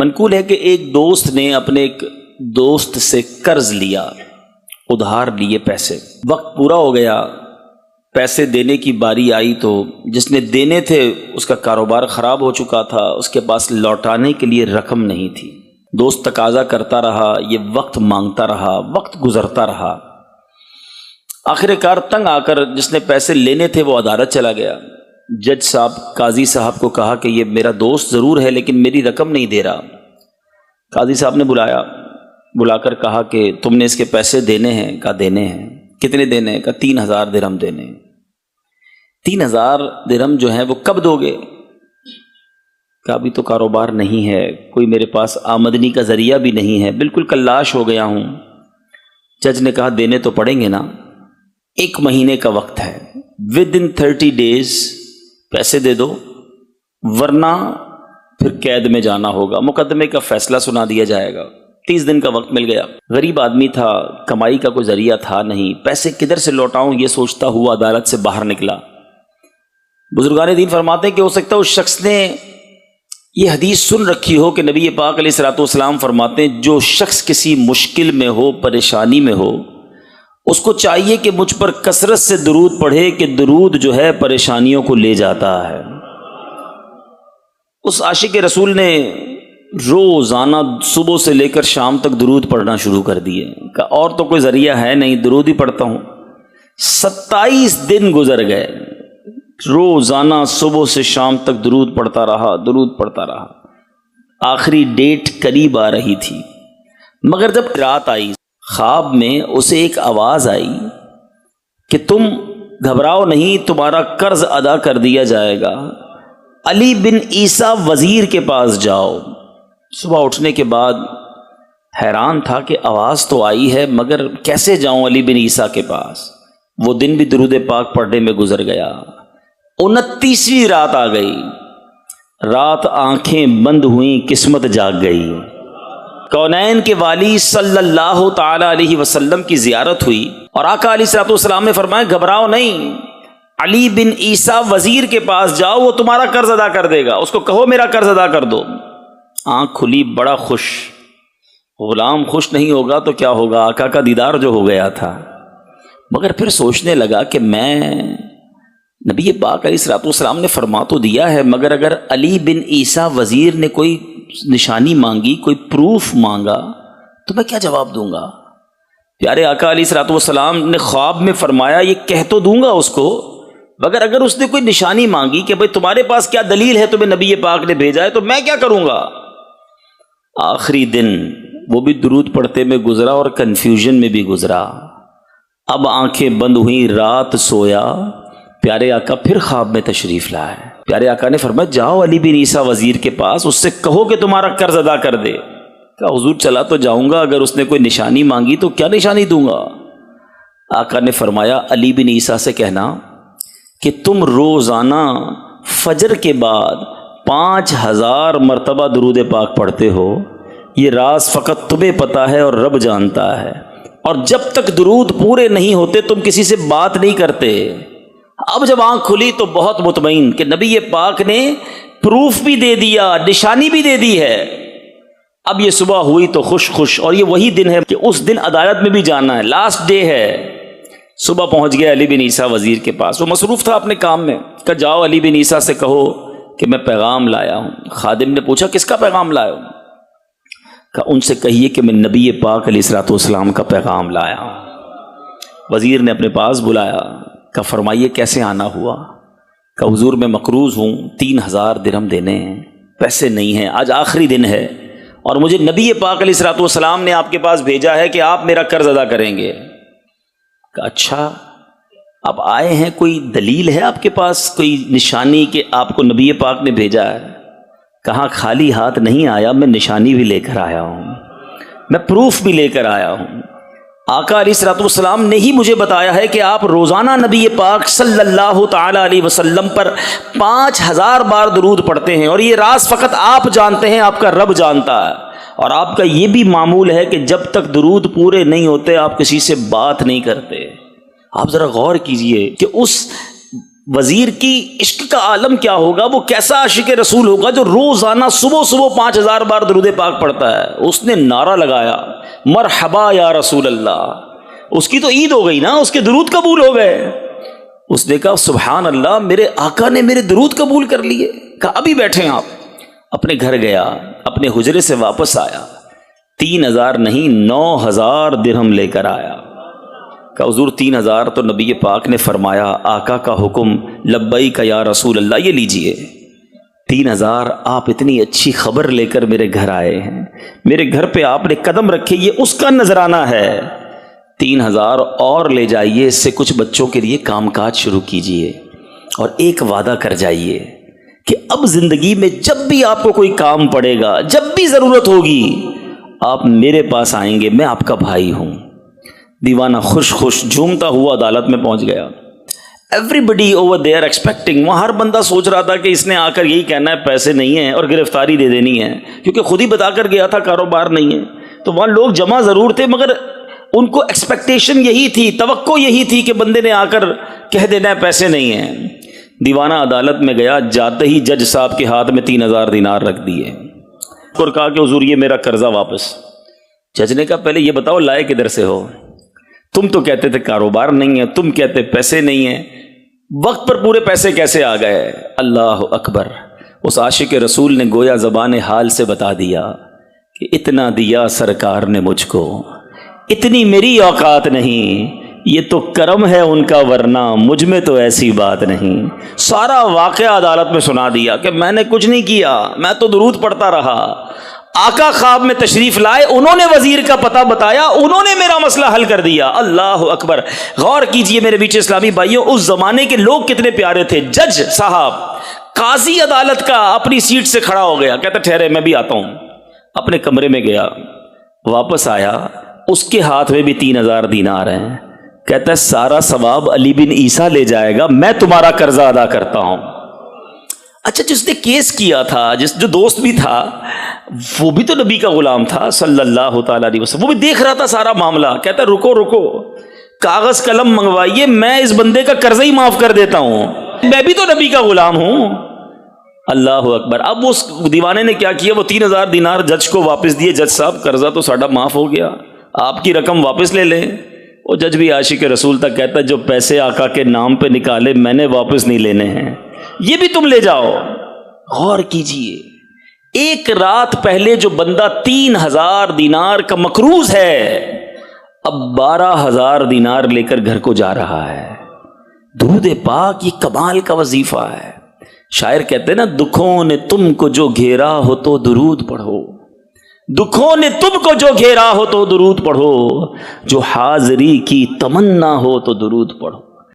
منقول ہے کہ ایک دوست نے اپنے ایک دوست سے قرض لیا، ادھار لیے پیسے، وقت پورا ہو گیا، پیسے دینے کی باری آئی تو جس نے دینے تھے اس کا کاروبار خراب ہو چکا تھا، اس کے پاس لوٹانے کے لیے رقم نہیں تھی۔ دوست تقاضا کرتا رہا، یہ وقت مانگتا رہا، وقت گزرتا رہا، آخر کار تنگ آ کر جس نے پیسے لینے تھے وہ عدالت چلا گیا۔ جج صاحب قاضی صاحب کو کہا کہ یہ میرا دوست ضرور ہے لیکن میری رقم نہیں دے رہا۔ قاضی صاحب نے بلا کر کہا کہ تم نے اس کے پیسے دینے ہیں؟ کہا دینے ہیں۔ کتنے دینے ہیں؟ کہا 3000 درہم دینے ہیں۔ 3000 درہم جو ہیں وہ کب دو گے؟ کہا ابھی تو کاروبار نہیں ہے، کوئی میرے پاس آمدنی کا ذریعہ بھی نہیں ہے، بالکل کلاش ہو گیا ہوں۔ جج نے کہا دینے تو پڑیں گے نا، 1 مہینے کا وقت ہے، within 30 days پیسے دے دو ورنہ پھر قید میں جانا ہوگا، مقدمے کا فیصلہ سنا دیا جائے گا۔ 30 دن کا وقت مل گیا۔ غریب آدمی تھا، کمائی کا کوئی ذریعہ تھا نہیں، پیسے کدھر سے لوٹاؤں یہ سوچتا ہوا عدالت سے باہر نکلا۔ بزرگان دین فرماتے ہیں کہ ہو سکتا ہے اس شخص نے یہ حدیث سن رکھی ہو کہ نبی پاک علیہ الصلوۃ والسلام فرماتے ہیں جو شخص کسی مشکل میں ہو، پریشانی میں ہو، اس کو چاہیے کہ مجھ پر کثرت سے درود پڑھے کہ درود جو ہے پریشانیوں کو لے جاتا ہے۔ اس عاشق رسول نے روزانہ صبح سے لے کر شام تک درود پڑھنا شروع کر دیے کہ اور تو کوئی ذریعہ ہے نہیں، درود ہی پڑھتا ہوں۔ 27 دن گزر گئے، روزانہ صبح سے شام تک درود پڑھتا رہا۔ آخری ڈیٹ قریب آ رہی تھی، مگر جب رات آئی خواب میں اسے ایک آواز آئی کہ تم گھبراؤ نہیں، تمہارا قرض ادا کر دیا جائے گا، علی بن عیسیٰ وزیر کے پاس جاؤ۔ صبح اٹھنے کے بعد حیران تھا کہ آواز تو آئی ہے مگر کیسے جاؤں علی بن عیسیٰ کے پاس۔ وہ دن بھی درود پاک پڑھنے میں گزر گیا۔ 29ویں رات آ گئی، رات آنکھیں بند ہوئیں، قسمت جاگ گئی۔ کونین کے والی صلی اللہ تعالی علیہ وسلم کی زیارت ہوئی اور آقا علیہ الصلوۃ والسلام نے فرمایا گھبراؤ نہیں، علی بن عیسیٰ وزیر کے پاس جاؤ، وہ تمہارا قرض ادا کر دے گا، اس کو کہو میرا قرض ادا کر دو۔ آنکھ کھلی، بڑا خوش۔ غلام خوش نہیں ہوگا تو کیا ہوگا، آقا کا دیدار جو ہو گیا تھا۔ مگر پھر سوچنے لگا کہ میں نبی پاک علیہ الصلوۃ والسلام نے فرما تو دیا ہے، مگر اگر علی بن عیسیٰ وزیر نے کوئی نشانی مانگی، کوئی پروف مانگا تو میں کیا جواب دوں گا؟ پیارے آقا علیہ الصلوۃ والسلام نے خواب میں فرمایا یہ کہہ تو دوں گا اس کو، مگر اگر اس نے کوئی نشانی مانگی کہ بھئی تمہارے پاس کیا دلیل ہے تمہیں نبی پاک نے بھیجا ہے تو میں کیا کروں گا؟ آخری دن وہ بھی درود پڑھتے میں گزرا اور کنفیوژن میں بھی گزرا۔ اب آنکھیں بند ہوئیں، رات سویا، پیارے آقا پھر خواب میں تشریف لائے۔ پیارے آقا نے فرمایا جاؤ علی بن عیسیٰ وزیر کے پاس، اس سے کہو کہ تمہارا قرض ادا کر دے۔ کہا حضور چلا تو جاؤں گا، اگر اس نے کوئی نشانی مانگی تو کیا نشانی دوں گا؟ آقا نے فرمایا علی بن عیسیٰ سے کہنا کہ تم روزانہ فجر کے بعد 5000 مرتبہ درود پاک پڑھتے ہو، یہ راز فقط تمہیں پتہ ہے اور رب جانتا ہے، اور جب تک درود پورے نہیں ہوتے تم کسی سے بات نہیں کرتے۔ اب جب آنکھ کھلی تو بہت مطمئن کہ نبی پاک نے پروف بھی دے دیا، نشانی بھی دے دی ہے۔ اب یہ صبح ہوئی تو خوش، اور یہ وہی دن ہے کہ اس دن عدالت میں بھی جانا ہے، لاسٹ ڈے ہے۔ صبح پہنچ گیا علی بن عیسیٰ وزیر کے پاس، وہ مصروف تھا اپنے کام میں۔ کہ جاؤ علی بن عیسیٰ سے کہو کہ میں پیغام لایا ہوں۔ خادم نے پوچھا کس کا پیغام لایا ہوں؟ کہ ان سے کہیے کہ میں نبی پاک علیہ الصلوۃ والسلام کا پیغام لایا ہوں۔ وزیر نے اپنے پاس بلایا، کہ فرمائیے کیسے آنا ہوا؟ کہ حضور میں مقروض ہوں، 3000 درہم دینے ہیں، پیسے نہیں ہیں، آج آخری دن ہے اور مجھے نبی پاک علیہ الصلوۃ والسلام نے آپ کے پاس بھیجا ہے کہ آپ میرا قرض ادا کریں گے۔ کہ اچھا آپ آئے ہیں، کوئی دلیل ہے آپ کے پاس، کوئی نشانی کہ آپ کو نبی پاک نے بھیجا ہے؟ کہاں خالی ہاتھ نہیں آیا، میں نشانی بھی لے کر آیا ہوں، میں پروف بھی لے کر آیا ہوں۔ آقا علیہ الصلوۃ والسلام نے ہی مجھے بتایا ہے کہ آپ روزانہ نبی پاک صلی اللہ تعالی علیہ وسلم پر 5000 بار درود پڑھتے ہیں، اور یہ راز فقط آپ جانتے ہیں، آپ کا رب جانتا ہے۔ اور آپ کا یہ بھی معمول ہے کہ جب تک درود پورے نہیں ہوتے آپ کسی سے بات نہیں کرتے۔ آپ ذرا غور کیجئے کہ اس وزیر کی عشق کا عالم کیا ہوگا، وہ کیسا عاشق رسول ہوگا جو روزانہ صبح صبح 5000 بار درود پاک پڑھتا ہے۔ اس نے نعرہ لگایا مرحبا یا رسول اللہ، اس کی تو عید ہو گئی نا، اس کے درود قبول ہو گئے۔ اس نے کہا سبحان اللہ، میرے آقا نے میرے درود قبول کر لیے۔ کہا ابھی بیٹھیں آپ۔ اپنے گھر گیا، اپنے حجرے سے واپس آیا، 3000 نہیں 9000 درہم لے کر آیا۔ کہا حضور 3000 تو نبی پاک نے فرمایا، آقا کا حکم لبیک یا رسول اللہ، یہ لیجئے 3000۔ آپ اتنی اچھی خبر لے کر میرے گھر آئے ہیں، میرے گھر پہ آپ نے قدم رکھے، یہ اس کا نذرانہ ہے۔ 3000 اور لے جائیے، اس سے کچھ بچوں کے لیے کام کاج شروع کیجئے، اور ایک وعدہ کر جائیے کہ اب زندگی میں جب بھی آپ کو کوئی کام پڑے گا، جب بھی ضرورت ہوگی، آپ میرے پاس آئیں گے، میں آپ کا بھائی ہوں۔ دیوانہ خوش خوش جھومتا ہوا عدالت میں پہنچ گیا۔ Everybody over there expecting, وہاں ہر بندہ سوچ رہا تھا کہ اس نے آ کر یہی کہنا ہے پیسے نہیں ہیں اور گرفتاری دے دینی ہے، کیونکہ خود ہی بتا کر گیا تھا کاروبار نہیں ہے۔ تو وہاں لوگ جمع ضرور تھے، مگر ان کو ایکسپیکٹیشن یہی تھی، توقع یہی تھی کہ بندے نے آ کر کہہ دینا ہے پیسے نہیں ہیں۔ دیوانہ عدالت میں گیا، جاتے ہی جج صاحب کے ہاتھ میں 3000 دینار رکھ دیے اور کہا کہ حضور یہ میرا قرضہ واپس۔ جج نے کہا پہلے یہ بتاؤ لائے کدھر سے ہو؟ تم تو کہتے تھے کاروبار نہیں ہے، تم کہتے پیسے نہیں ہیں، وقت پر پورے پیسے کیسے آ گئے؟ اللہ اکبر! اس عاشق رسول نے گویا زبان حال سے بتا دیا کہ اتنا دیا سرکار نے مجھ کو، اتنی میری اوقات نہیں، یہ تو کرم ہے ان کا، ورنہ مجھ میں تو ایسی بات نہیں۔ سارا واقعہ عدالت میں سنا دیا کہ میں نے کچھ نہیں کیا، میں تو درود پڑھتا رہا۔ آقا خواب میں تشریف لائے، انہوں نے وزیر کا پتہ بتایا، انہوں نے میرا مسئلہ حل کر دیا۔ اللہ اکبر! غور کیجئے میرے بیچ اسلامی بھائیوں، اس زمانے کے لوگ کتنے پیارے تھے۔ جج صاحب، قاضی عدالت کا اپنی سیٹ سے کھڑا ہو گیا، کہتا ٹھہرے میں بھی آتا ہوں۔ اپنے کمرے میں گیا، واپس آیا، اس کے ہاتھ میں بھی 3000 دینار ہیں۔ کہتا ہے سارا ثواب علی بن عیسیٰ لے جائے گا، میں تمہارا قرضہ ادا کرتا ہوں۔ اچھا، جس نے کیس کیا تھا، جو دوست بھی تھا، وہ بھی تو نبی کا غلام تھا صلی اللہ تعالی علیہ وسلم، وہ بھی دیکھ رہا تھا سارا معاملہ۔ کہتا ہے رکو رکو، کاغذ قلم منگوائیے، میں اس بندے کا قرضہ ہی معاف کر دیتا ہوں، میں بھی تو نبی کا غلام ہوں۔ اللہ اکبر! اب اس دیوانے نے کیا کیا، وہ 3000 دینار جج کو واپس دیے۔ جج صاحب قرضہ تو ساڈا معاف ہو گیا، آپ کی رقم واپس لے لیں۔ وہ جج بھی عاشق رسول تک کہتا ہے جو پیسے آقا کے نام پہ نکالے میں نے واپس نہیں لینے ہیں، یہ بھی تم لے جاؤ۔ غور کیجئے، ایک رات پہلے جو بندہ 3000 دینار کا مقروض ہے، اب 12000 دینار لے کر گھر کو جا رہا ہے۔ درود پاک یہ کمال کا وظیفہ ہے۔ شاعر کہتے ہیں نا، دکھوں نے تم کو جو گھیرا ہو تو درود پڑھو، دکھوں نے تم کو جو گھیرا ہو تو درود پڑھو، جو حاضری کی تمنا ہو تو درود پڑھو۔